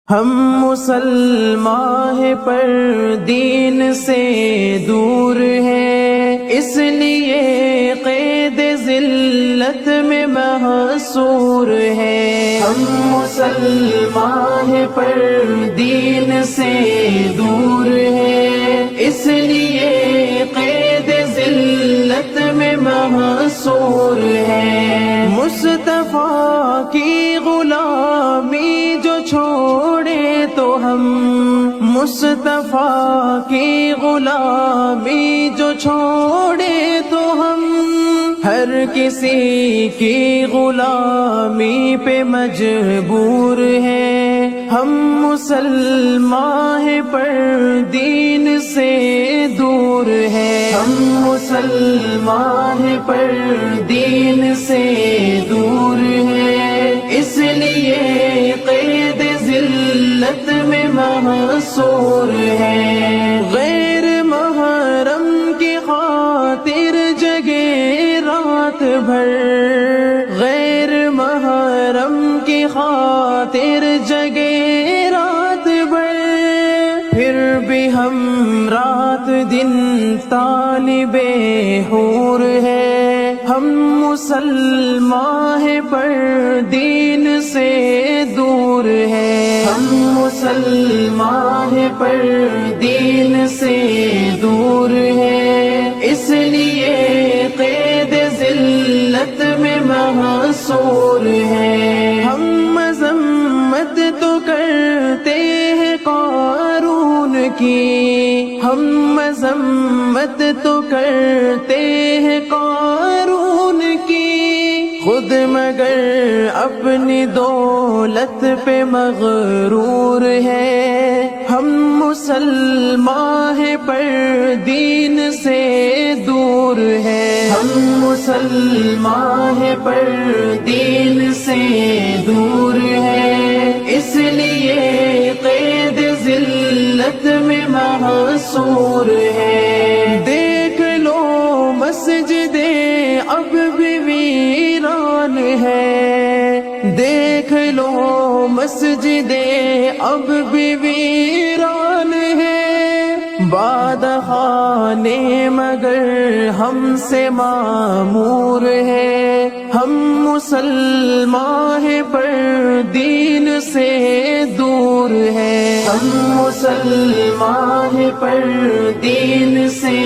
ہم مسلمان ہیں پر دین سے دور ہیں، اس لیے قید ذلت میں محصور ہیں۔ ہم مسلمان ہیں پر دین سے دور ہیں، اس لیے قید ذلت میں محصور ہیں۔ مصطفیٰ کی غلامی جو چھوڑے تو ہم، مصطفیٰ کی غلامی جو چھوڑے تو ہم، ہر کسی کی غلامی پہ مجبور ہیں۔ ہم مسلمان ہیں پر دین سے دور ہیں، ہم مسلمان ہیں پر دین سے دور ہیں، اس لیے قید ذلت میں محصور ہیں۔ غیر محرم کی خاطر جگے رات بھر، غیر محرم کی خاطر جگے رات بھر، پھر بھی ہم رات دن طالب حور ہے۔ ہم مسلمان ہیں پر دین سے دور ہیں، ہم مسلمان ہیں پر دین سے دور ہیں، اس لیے قید ذلت میں محصور ہیں۔ ہم مذمت تو کرتے ہیں قارون کی، ہم مذمت تو کرتے ہیں قارون کی، خود مگر اپنی دولت پہ مغرور ہے۔ ہم مسلمان ہیں پر دین سے دور ہیں، ہم مسلمان ہیں پر دین سے دور ہیں، اس لیے قید ذلت میں محصور ہے۔ دیکھ لو مسجدیں اب بھی ویران ہے، دیکھ لو مسجدیں اب بھی ویران ہے، باد خانے مگر ہم سے معمور ہے۔ ہم مسلمان ہیں پر دین سے دور ہیں، ہم مسلمان ہیں پر دین سے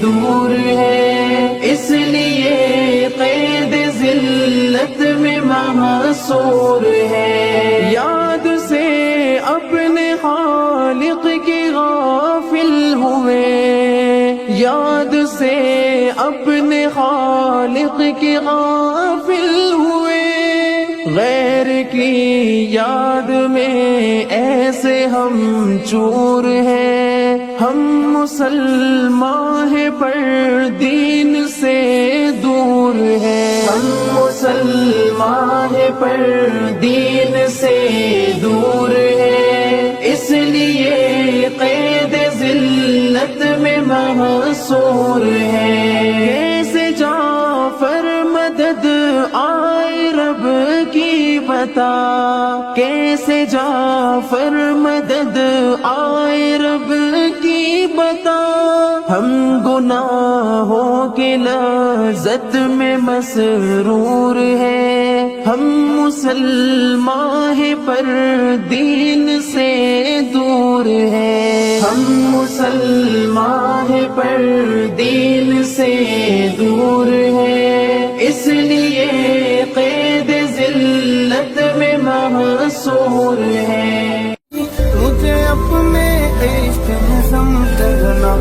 دور ہیں، اس لیے قید ذلت میں محصور ہے۔ یاد سے اپنے خالق کی غافل ہوئے، یاد سے اپنے خالق کی غافل ہوئے، غیر کی یاد میں ایسے ہم چور ہیں۔ ہم مسلمان ہیں پر دین سے دور ہیں، ہم مسلمان ہیں پر دین سے دور ہیں، اس لیے قید ذلت میں محصور ہیں۔ کیسے جعفر مدد آئے رب کی بتا، کیسے جعفر مدد آئے رب کی بتا، ہم گناہوں کی لذت میں مسرور ہیں۔ ہم مسلمان ہیں پر دین سے دور ہیں، ہم مسلمان ہیں پر دین سے دور ہیں، اس لیے قید ذلت میں محصور ہیں۔ مجھے اپنے عشق میں سمجھنا